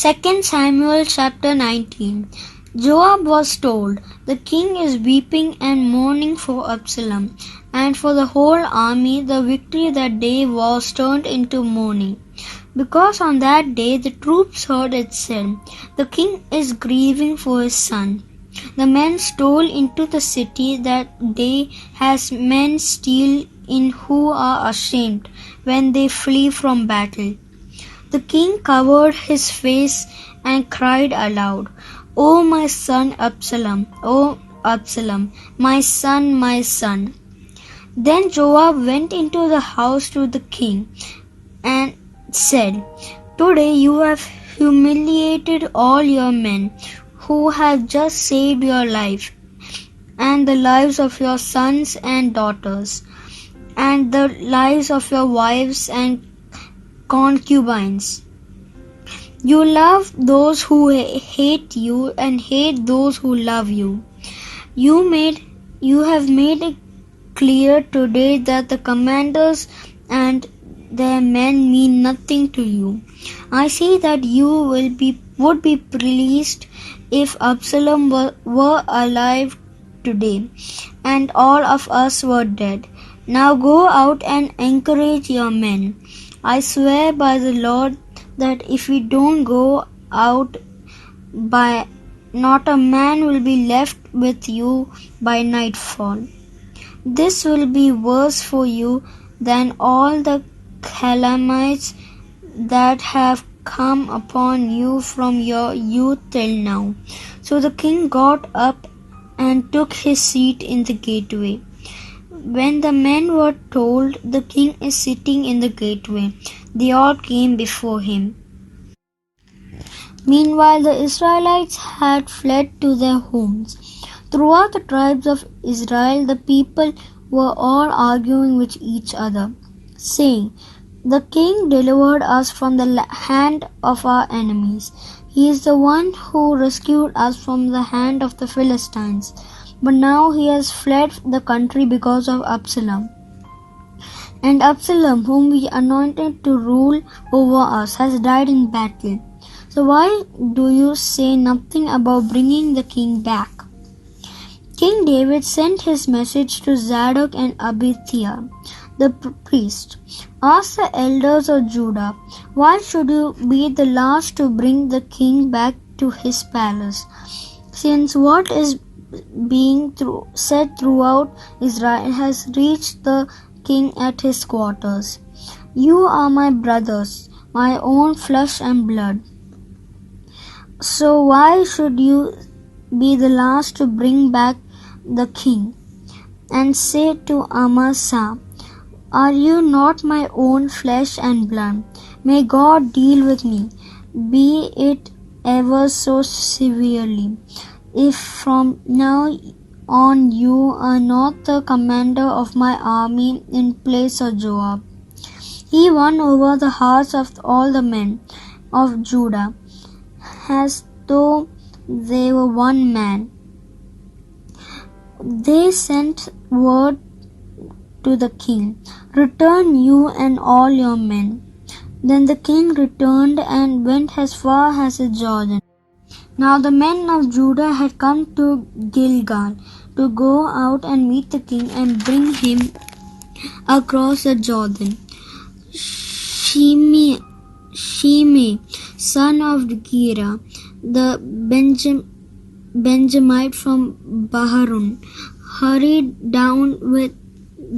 2 Samuel chapter 19. Joab was told, "The king is weeping and mourning for Absalom." And for the whole army, the victory that day was turned into mourning. Because on that day the troops heard it said, "The king is grieving for his son." The men stole into the city that day as men steal in who are ashamed when they flee from battle. The king covered his face and cried aloud, "O my son Absalom, O Absalom, my son, my son." Then Joab went into the house to the king and said, "Today you have humiliated all your men who have just saved your life and the lives of your sons and daughters and the lives of your wives and concubines. You love those who hate you and hate those who love you. You have made it clear today that the commanders and their men mean nothing to you. I see that you would be pleased if Absalom were alive today and all of us were dead. Now go out and encourage your men. I swear by the Lord that if we don't go out, not a man will be left with you by nightfall. This will be worse for you than all the calamities that have come upon you from your youth till now." So the king got up and took his seat in the gateway. When the men were told, "The king is sitting in the gateway," they all came before him. Meanwhile, the Israelites had fled to their homes. Throughout the tribes of Israel, the people were all arguing with each other, saying, "The king delivered us from the hand of our enemies. He is the one who rescued us from the hand of the Philistines. But now he has fled the country because of Absalom. And Absalom, whom we anointed to rule over us, has died in battle. So why do you say nothing about bringing the king back?" King David sent his message to Zadok and Abiathar, the priest. "Ask the elders of Judah, why should you be the last to bring the king back to his palace? Since what is being said throughout Israel has reached the king at his quarters. You are my brothers, my own flesh and blood. So why should you be the last to bring back the king?" And say to Amasa, "Are you not my own flesh and blood? May God deal with me, be it ever so severely, if from now on you are not the commander of my army in place of Joab." He won over the hearts of all the men of Judah, as though they were one man. They sent word to the king, "Return you and all your men." Then the king returned and went as far as the Jordan. Now the men of Judah had come to Gilgal to go out and meet the king and bring him across the Jordan. Shimei, son of Gera, the Benjamite from Baharun, hurried down with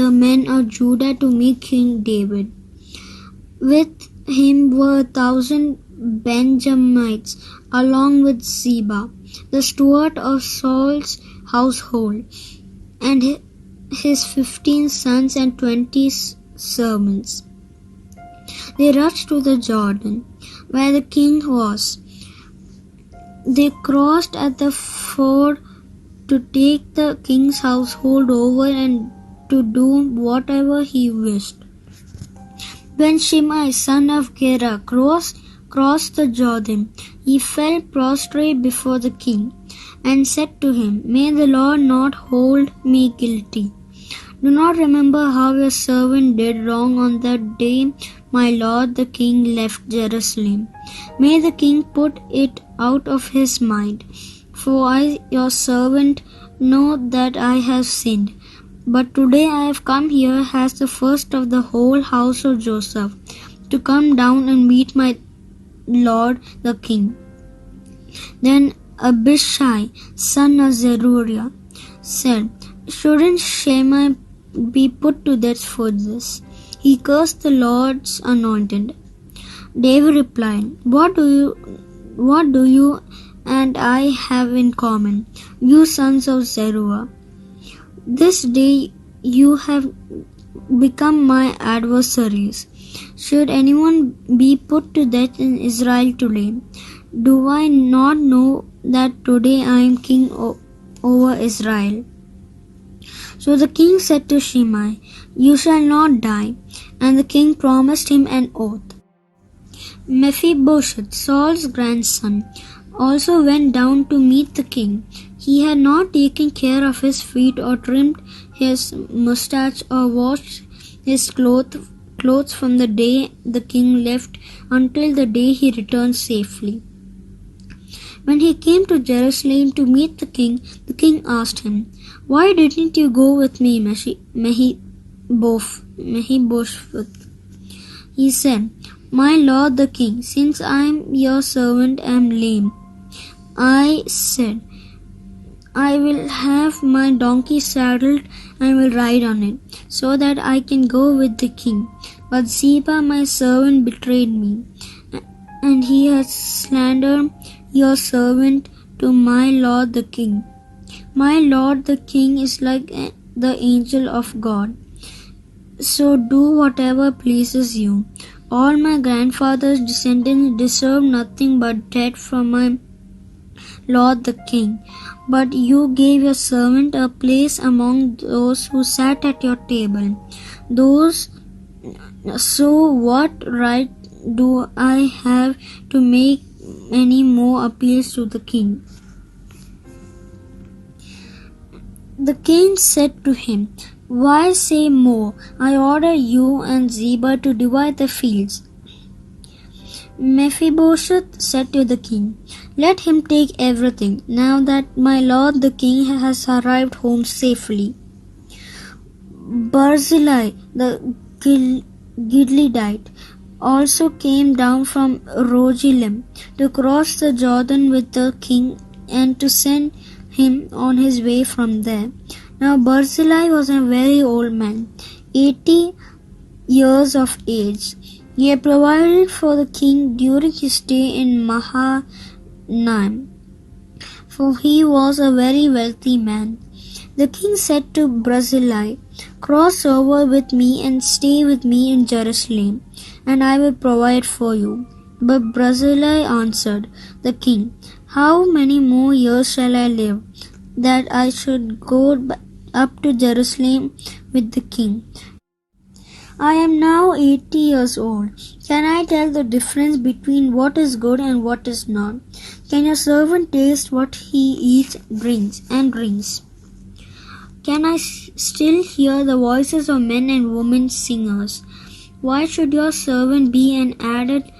the men of Judah to meet King David. With him were 1,000 Benjamites, along with Ziba, the steward of Saul's household, and his 15 sons and 20 servants. They rushed to the Jordan, where the king was. They crossed at the ford to take the king's household over and to do whatever he wished. When Shimei, son of Gera, crossed the Jordan, he fell prostrate before the king and said to him, "May the Lord not hold me guilty. Do not remember how your servant did wrong on that day my lord the king left Jerusalem. May the king put it out of his mind, for I, your servant, know that I have sinned. But today I have come here as the first of the whole house of Joseph, to come down and meet my lord the king. Then Abishai, son of Zeruiah, said, shouldn't Shimei be put to death for this? He cursed the Lord's anointed. David replied, What do you and I have in common, you sons of Zeruiah? This day you have become my adversaries. Should anyone be put to death in Israel today? Do I not know that today I am king over Israel? So the king said to Shimei, You shall not die. And the king promised him an oath. Mephibosheth, Saul's grandson, also went down to meet the king. He had not taken care of his feet or trimmed his mustache or washed his clothes from the day the king left until the day he returned safely. When he came to Jerusalem to meet the king asked him, Why didn't you go with me, Mephibosheth? He said, My lord the king, since I am your servant am lame. I said, I will have my donkey saddled and will ride on it, so that I can go with the king. But Ziba my servant betrayed me, and he has slandered your servant to my lord the king. My lord the king is like the angel of God. So do whatever pleases you. All my grandfather's descendants deserve nothing but death from my lord the king. But you gave your servant a place among those who sat at your table. So what right do I have to make any more appeals to the king? The king said to him, Why say more? I order you and Ziba to divide the fields. Mephibosheth said to the king, Let him take everything, now that my lord the king has arrived home safely. Barzillai the Gileadite also came down from Rogelim to cross the Jordan with the king and to send him on his way from there. Now Barzillai was a very old man, 80 years of age. He had provided for the king during his stay in Mahanaim, for he was a very wealthy man. The king said to Barzillai, Cross over with me and stay with me in Jerusalem, and I will provide for you. But Barzillai answered the king, How many more years shall I live, that I should go up to Jerusalem with the king? I am now 80 years old. Can I tell the difference between what is good and what is not? Can your servant taste what he eats, drinks? Can I still hear the voices of men and women singers? Why should your servant be an added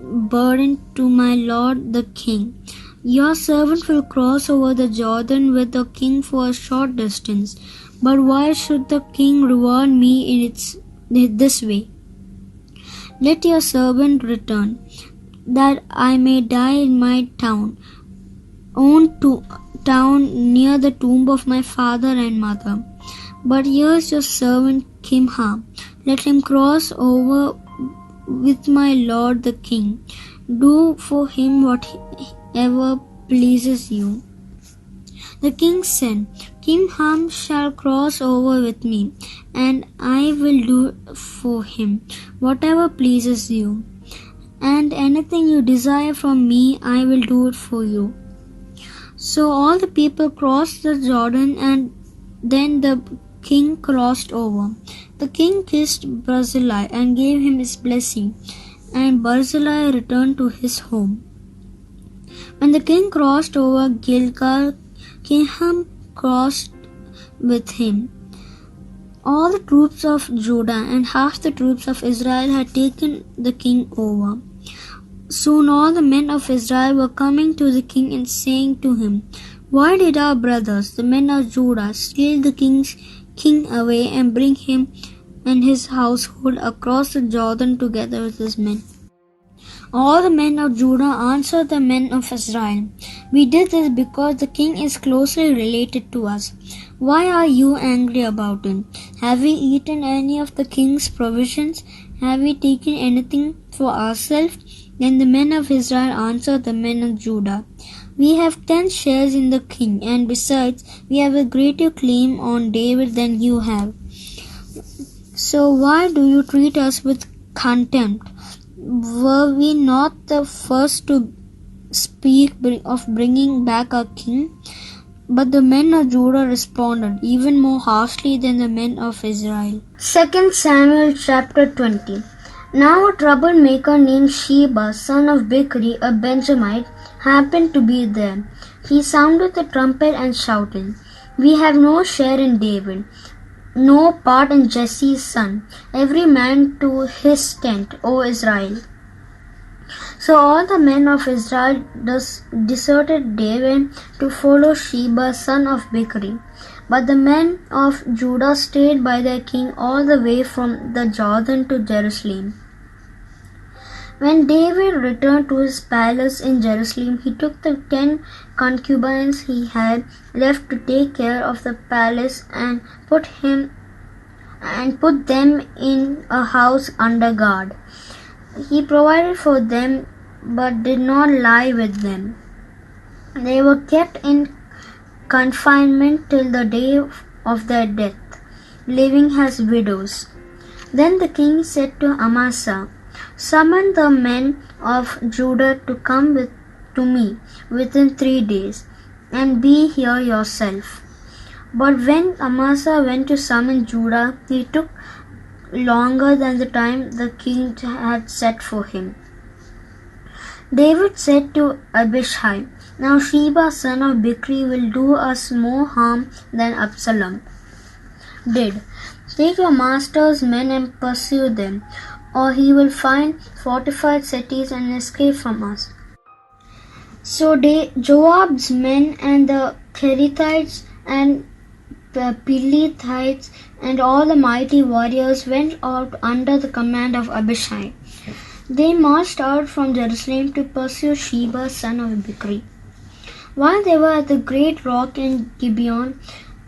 burden to my lord the king? Your servant will cross over the Jordan with the king for a short distance. But why should the king reward me in this way? Let your servant return, that I may die in my town near the tomb of my father and mother. But here's your servant Kimham. Let him cross over with my lord the king. Do for him whatever pleases you. The king said, Kimham shall cross over with me, and I will do for him whatever pleases you. And anything you desire from me, I will do it for you. So all the people crossed the Jordan, and then the king crossed over. The king kissed Barzillai and gave him his blessing, and Barzillai returned to his home. When the king crossed over Gilgal, Kimham crossed with him. All the troops of Judah and half the troops of Israel had taken the king over. Soon all the men of Israel were coming to the king and saying to him, "Why did our brothers, the men of Judah, steal the king away and bring him and his household across the Jordan together with his men?" All the men of Judah answered the men of Israel, "We did this because the king is closely related to us. Why are you angry about him? Have we eaten any of the king's provisions? Have we taken anything for ourselves?" Then the men of Israel answered the men of Judah, "We have 10 shares in the king, and besides, we have a greater claim on David than you have. So why do you treat us with contempt? Were we not the first to speak of bringing back our king?" But the men of Judah responded even more harshly than the men of Israel. 2 Samuel chapter 20. Now a troublemaker named Sheba, son of Bichri, a Benjamite, happened to be there. He sounded the trumpet and shouted, "We have no share in David, no part in Jesse's son. Every man to his tent, O Israel." So all the men of Israel deserted David to follow Sheba, son of Bichri. But the men of Judah stayed by their king all the way from the Jordan to Jerusalem. When David returned to his palace in Jerusalem, he took the 10 concubines he had left to take care of the palace and put them in a house under guard. He provided for them but did not lie with them. They were kept in confinement till the day of their death, living as widows. Then the king said to Amasa, "Summon the men of Judah to come to me within 3 days, and be here yourself." But when Amasa went to summon Judah, he took longer than the time the king had set for him. David said to Abishai, "Now Sheba, son of Bichri, will do us more harm than Absalom did. Take your master's men and pursue them, or he will find fortified cities and escape from us." So Joab's men and the Kerethites and the Pelethites and all the mighty warriors went out under the command of Abishai. They marched out from Jerusalem to pursue Sheba, son of Bichri. While they were at the great rock in Gibeon,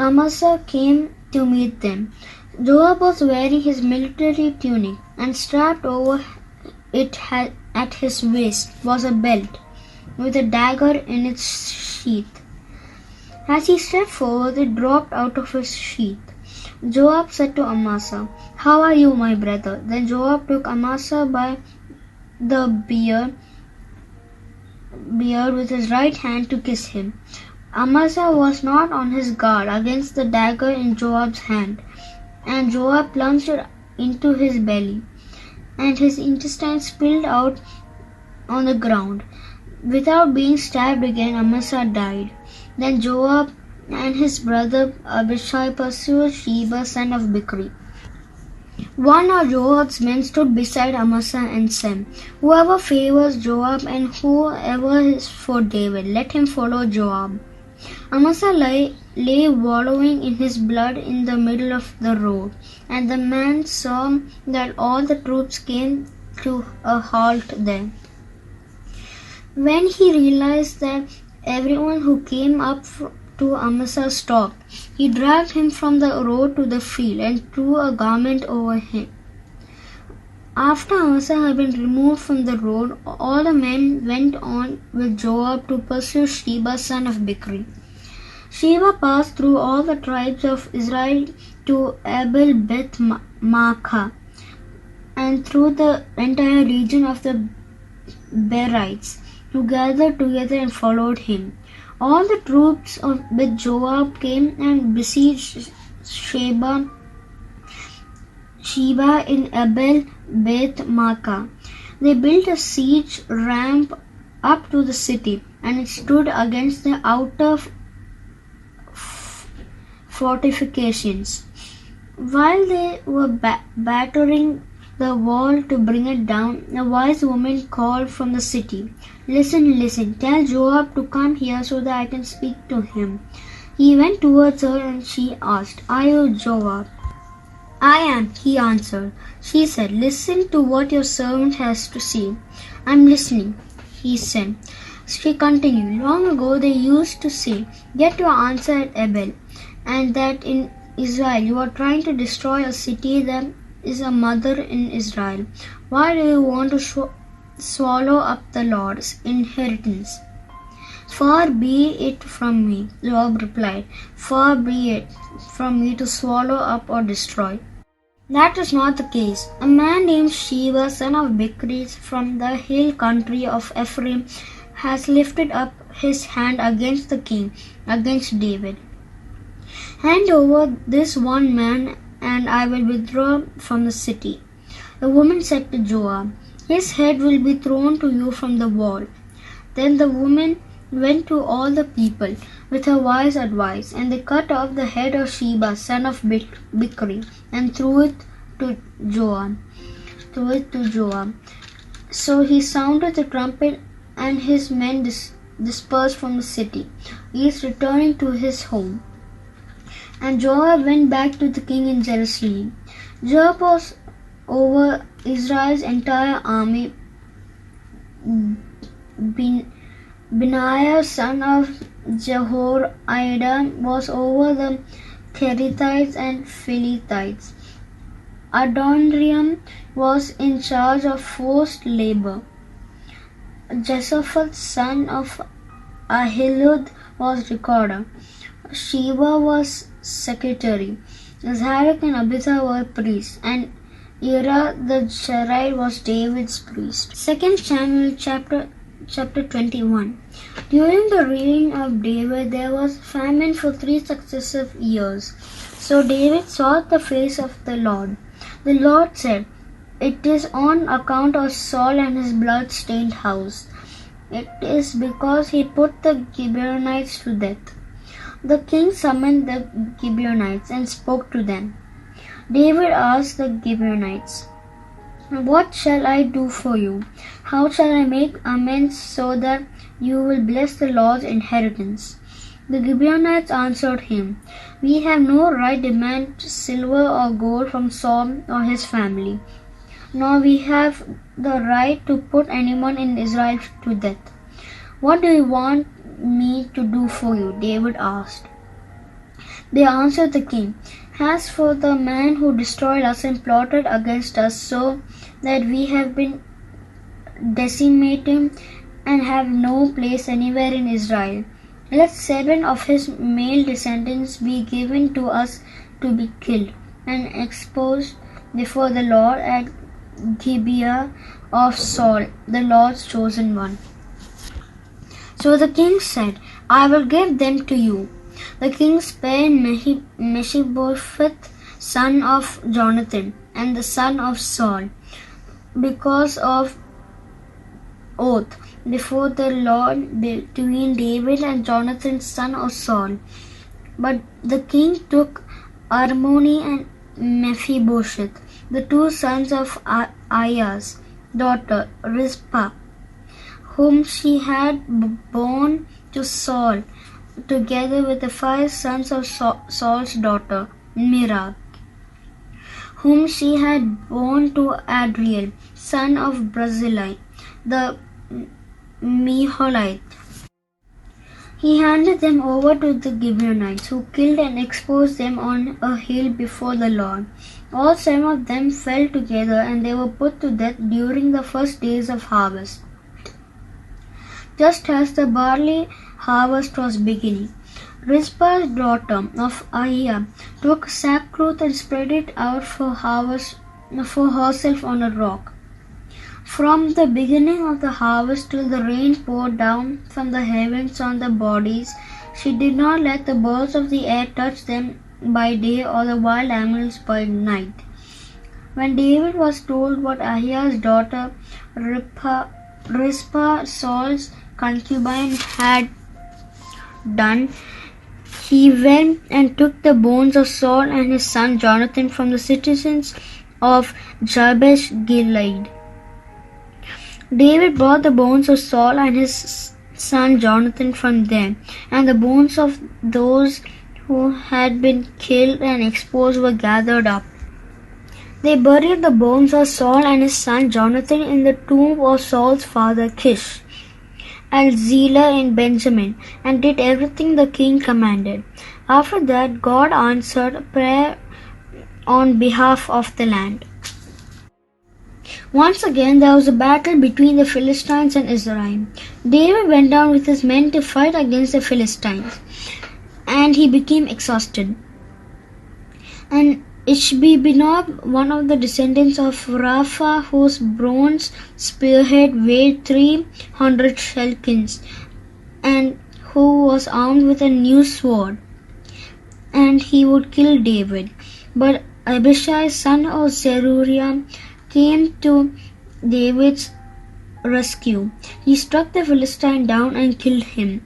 Amasa came to meet them. Joab was wearing his military tunic, and strapped over it at his waist was a belt with a dagger in its sheath. As he stepped forward, it dropped out of his sheath. Joab said to Amasa, "How are you, my brother?" Then Joab took Amasa by the beard with his right hand to kiss him. Amasa was not on his guard against the dagger in Joab's hand, and Joab plunged it into his belly, and his intestines spilled out on the ground. Without being stabbed again, Amasa died. Then Joab and his brother Abishai pursued Sheba, son of Bichri. One of Joab's men stood beside Amasa and said, "Whoever favors Joab and whoever is for David, let him follow Joab." Amasa lay wallowing in his blood in the middle of the road, and the man saw that all the troops came to a halt there. When he realized that everyone who came up to Amasa stopped, he dragged him from the road to the field and threw a garment over him. After Amasa had been removed from the road, all the men went on with Joab to pursue Sheba, son of Bichri. Sheba passed through all the tribes of Israel to Abel Beth Maachah, and through the entire region of the Berites, who gathered together and followed him. All the troops with Joab came and besieged Sheba in Abel Beth Maachah. They built a siege ramp up to the city, and it stood against the outer fortifications. While they were battering the wall to bring it down, a wise woman called from the city, "Listen, listen, tell Joab to come here so that I can speak to him." He went towards her and she asked, "Are you Joab?" "I am," he answered. She said, "Listen to what your servant has to say." "I'm listening," he said. She continued, "Long ago they used to say, 'Get your answer at Abel,' and that in Israel you are trying to destroy a city that is a mother in Israel. Why do you want to swallow up the Lord's inheritance?" "Far be it from me," Joab replied. "Far be it from me to swallow up or destroy." That is not the case. A man named Sheba, son of Bichri, from the hill country of Ephraim, has lifted up his hand against the king, against David. Hand over this one man, and I will withdraw from the city." The woman said to Joab, "His head will be thrown to you from the wall." Then the woman went to all the people with her wise advice, and they cut off the head of Sheba, son of Bichri, and threw it to Joab. So he sounded the trumpet, and his men dispersed from the city, each returning to his home. And Joab went back to the king in Jerusalem. Joab was over Israel's entire army. Benaiah, son of Jehoiada, was over the Kerethites and Philistines. Adoniram was in charge of forced labor. Josaphat, son of Ahilud, was recorder. Sheba was secretary. Zadok and Abijah were priests, and Ira the Cherite was David's priest. 2 Samuel chapter 21. During the reign of David, there was famine for 3 successive years. So David sought the face of the Lord. The Lord said, "It is on account of Saul and his blood-stained house. It is because he put the Gibeonites to death." The king summoned the Gibeonites and spoke to them. David asked the Gibeonites, "What shall I do for you? How shall I make amends so that you will bless the Lord's inheritance?" The Gibeonites answered him, "We have no right to demand silver or gold from Saul or his family, nor we have the right to put anyone in Israel to death. What do you want me to do for you?" David asked. They answered the king, "As for the man who destroyed us and plotted against us so that we have been decimated and have no place anywhere in Israel, let 7 of his male descendants be given to us to be killed and exposed before the Lord at Gibeah of Saul, the Lord's chosen one." So the king said, "I will give them to you." The king spared Mephibosheth, son of Jonathan, and the son of Saul, because of oath before the Lord between David and Jonathan, son of Saul. But the king took Armoni and Mephibosheth, the 2 sons of Aiah's daughter Rizpah, whom she had borne to Saul, together with the 5 sons of Saul's daughter Merab, whom she had borne to Adriel, son of Barzillai, the Meholite. He handed them over to the Gibeonites, who killed and exposed them on a hill before the Lord. All 7 of them fell together, and they were put to death during the first days of harvest, just as the barley harvest was beginning. Rizpah's daughter of Aiah took sackcloth and spread it out for herself on a rock. From the beginning of the harvest till the rain poured down from the heavens on the bodies, she did not let the birds of the air touch them by day or the wild animals by night. When David was told what Ahiah's daughter Rizpah, Saul's concubine, had done, He went and took the bones of Saul and his son Jonathan from the citizens of Jabesh Gilead. David brought the bones of Saul and his son Jonathan from there, and the bones of those who had been killed and exposed were gathered up. They buried the bones of Saul and his son Jonathan in the tomb of Saul's father Kish at Zelah in Benjamin, and did everything the king commanded. After that, God answered prayer on behalf of the land. Once again there was a battle between the Philistines and Israel. David went down with his men to fight against the Philistines, and he became exhausted. And Ishbi-Benob, one of the descendants of Rapha, whose bronze spearhead weighed 300 shekels, and who was armed with a new sword, and he would kill David. But Abishai, son of Zeruiah, came to David's rescue. He struck the Philistine down and killed him.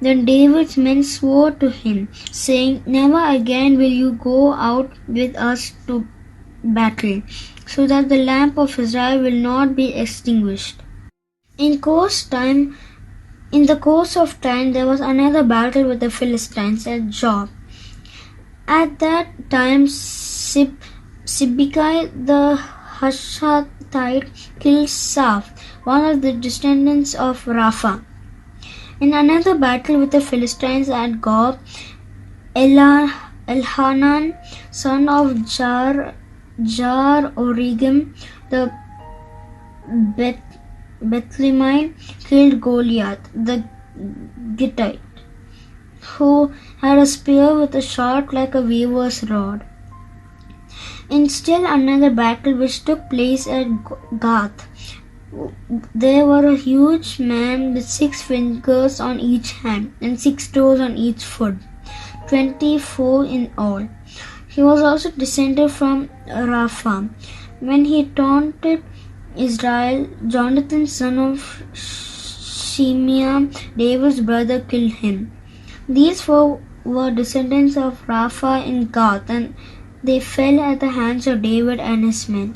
Then David's men swore to him, saying, "Never again will you go out with us to battle, so that the lamp of Israel will not be extinguished." In the course of time, there was another battle with the Philistines at Job. At that time, Sibbekai the Hushathite killed Saph, one of the descendants of Rapha. In another battle with the Philistines at Gob, Elhanan, son of Jar-Oregim, the Bethlehemite, killed Goliath, the Gittite, who had a spear with a shaft like a weaver's rod. In still another battle which took place at Gath, there were a huge man with 6 fingers on each hand and 6 toes on each foot, 24 in all. He was also descended from Rapha. When he taunted Israel, Jonathan, son of Shimeah, David's brother, killed him. These 4 were descendants of Rapha in Gath, and they fell at the hands of David and his men.